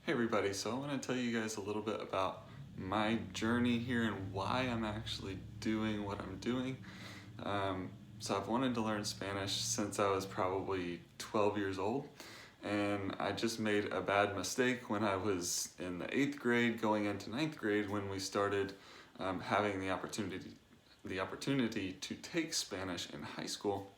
Hey everybody, so I want to tell you guys a little bit about my journey here and why I'm actually doing what I'm doing. So I've wanted to learn Spanish since I was probably 12 years old, and I just made a bad mistake when I was in the 8th grade going into ninth grade when we started having the opportunity to take Spanish in high school.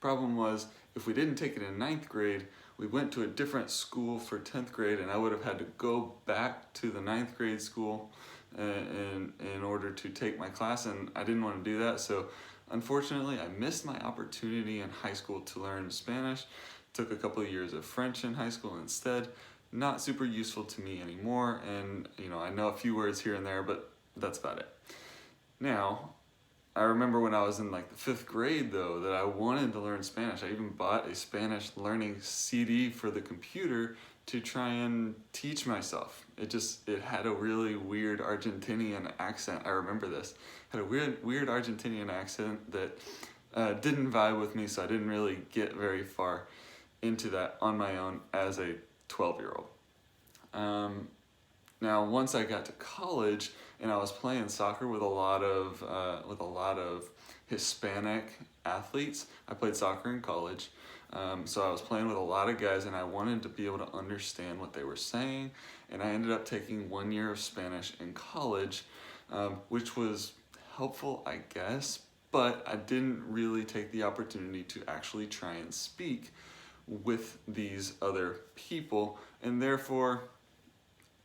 Problem was, if we didn't take it in ninth grade, we went to a different school for 10th grade, and I would have had to go back to the ninth grade school in order to take my class, and I didn't want to do that. So unfortunately, I missed my opportunity in high school to learn Spanish. Took a couple of years of French in high school instead. Not super useful to me anymore, and I know a few words here and there, but that's about it. Now, I remember when I was in like the 5th grade though that I wanted to learn Spanish. I even bought a Spanish learning CD for the computer to try and teach myself. It had a really weird Argentinian accent. I remember this. It had a weird Argentinian accent that didn't vibe with me, so I didn't really get very far into that on my own as a 12-year-old. Now, once I got to college and I was playing soccer with a lot of Hispanic athletes, I played soccer in college, so I was playing with a lot of guys, and I wanted to be able to understand what they were saying. And I ended up taking 1 year of Spanish in college, which was helpful, I guess, but I didn't really take the opportunity to actually try and speak with these other people, and therefore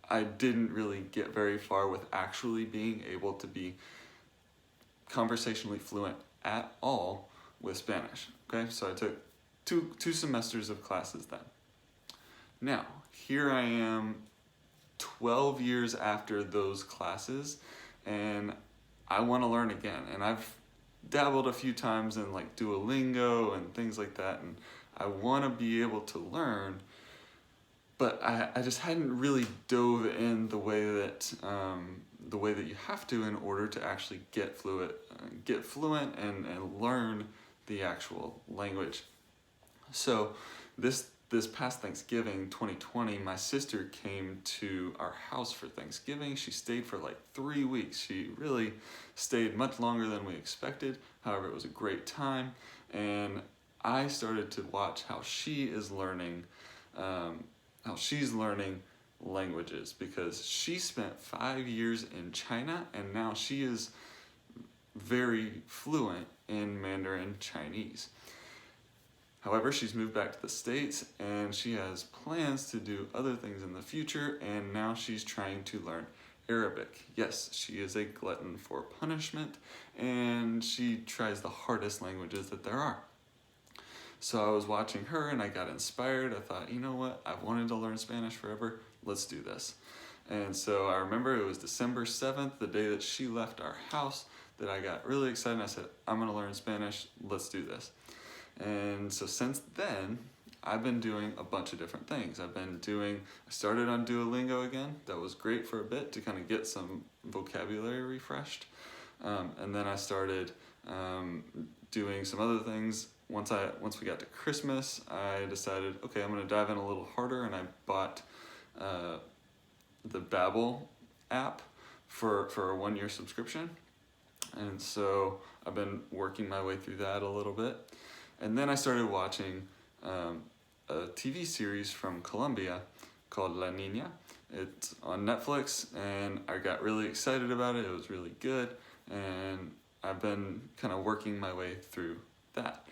I didn't really get very far with actually being able to be conversationally fluent at all with Spanish. Okay, so I took two semesters of classes then. Now, here I am 12 years after those classes, and I want to learn again. And I've dabbled a few times in like Duolingo and things like that, and I want to be able to learn, but I just hadn't really dove in the way that you have to in order to actually get fluent and learn the actual language. So this past Thanksgiving 2020, my sister came to our house for Thanksgiving. She stayed for like 3 weeks. She really stayed much longer than we expected. However, it was a great time, and I started to watch how she's learning languages, because she spent 5 years in China, and now she is very fluent in Mandarin Chinese. However, she's moved back to the States, and she has plans to do other things in the future, and now she's trying to learn Arabic. Yes, she is a glutton for punishment, and she tries the hardest languages that there are. So I was watching her and I got inspired. I thought, you know what? I've wanted to learn Spanish forever. Let's do this. And so I remember it was December 7th, the day that she left our house, that I got really excited. I said, I'm going to learn Spanish. Let's do this. And so since then, I've been doing a bunch of different things. I started on Duolingo again. That was great for a bit to kind of get some vocabulary refreshed. And then I started doing some other things. Once we got to Christmas, I decided, okay, I'm going to dive in a little harder, and I bought the Babbel app for a 1 year subscription. And so I've been working my way through that a little bit. And then I started watching a TV series from Colombia called La Niña. It's on Netflix, and I got really excited about it. It was really good, and I've been kind of working my way through that.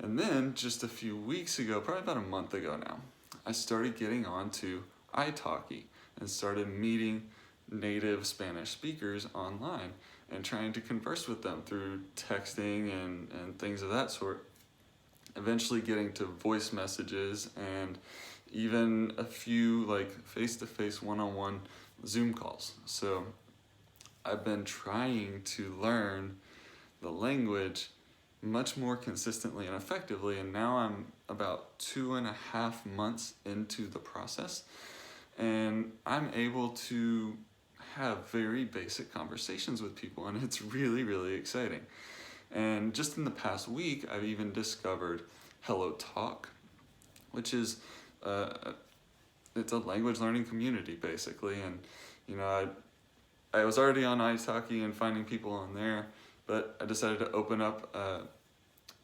And then just a few weeks ago, probably about a month ago now, I started getting onto italki and started meeting native Spanish speakers online and trying to converse with them through texting and things of that sort. Eventually getting to voice messages and even a few like face-to-face one-on-one Zoom calls. So I've been trying to learn the language much more consistently and effectively, and now I'm about 2.5 months into the process, and I'm able to have very basic conversations with people, and it's really, really exciting. And just in the past week, I've even discovered Hello Talk, which is it's a language learning community basically, and you know I was already on italki and finding people on there, but I decided to open up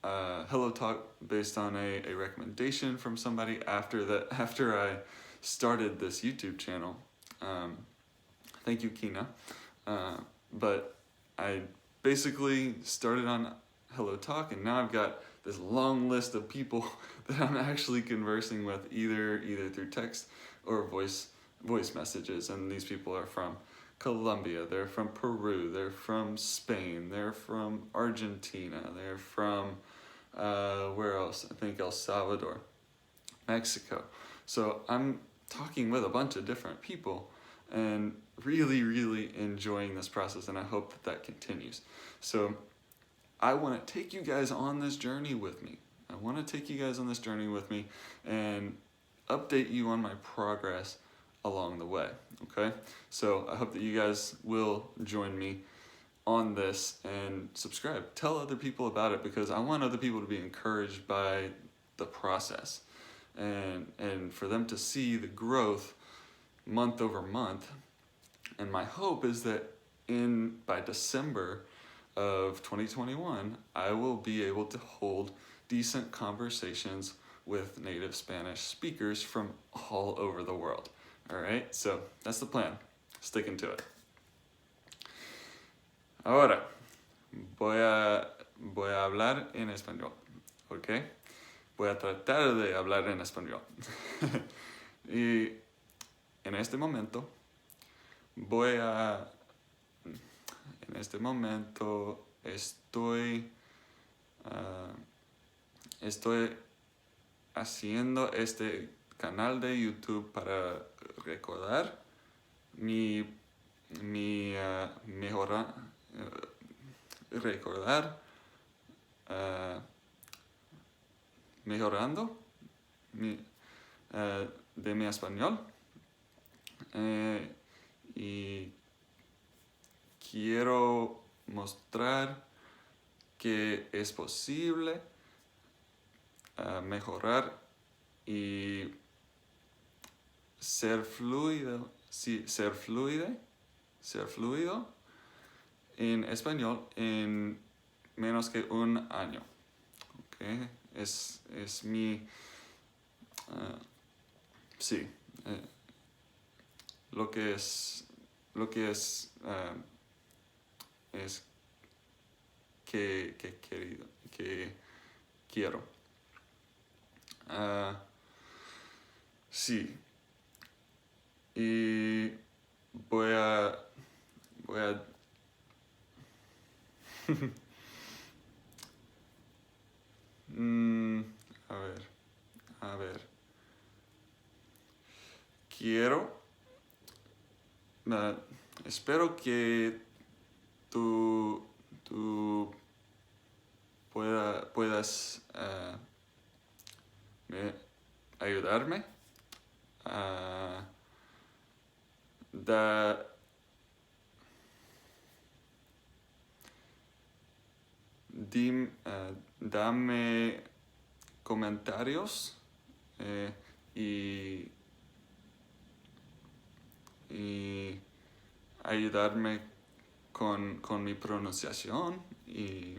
Hello Talk based on a recommendation from somebody after I started this YouTube channel. Thank you, Kina. But I basically started on Hello Talk, and now I've got this long list of people that I'm actually conversing with either through text or voice messages, and these people are from Colombia, they're from Peru, they're from Spain, they're from Argentina, they're from where else? I think El Salvador, Mexico. So I'm talking with a bunch of different people and really enjoying this process, and I hope that continues. So I want to take you guys on this journey with me. I want to take you guys on this journey with me and update you on my progress along the way, okay? So I hope that you guys will join me on this and subscribe. Tell other people about it, because I want other people to be encouraged by the process and for them to see the growth month over month. And my hope is that by December of 2021, I will be able to hold decent conversations with native Spanish speakers from all over the world. All right, so that's the plan. Sticking to it. Ahora, voy a hablar en español, ¿ok? Voy a tratar de hablar en español. Y en este momento estoy haciendo este canal de YouTube para recordar mejorando de mi español, y quiero mostrar que es posible mejorar y ser fluido en español en menos que un año. Okay? Es mi sí, lo que es que quiero. Sí, y voy a a ver, quiero, espero que tú puedas ayudarme a dame comentarios y ayudarme con mi pronunciación y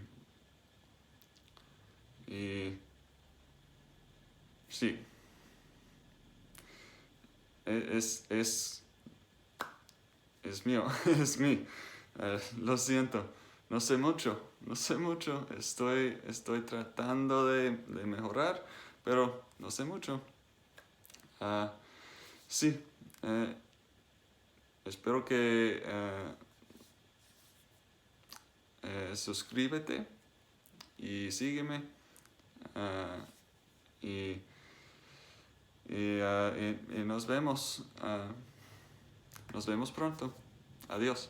sí, es mío, es mí. Lo siento, no sé mucho, estoy tratando de mejorar, pero no sé mucho. Sí, espero que suscríbete y sígueme, y nos vemos pronto. Adiós.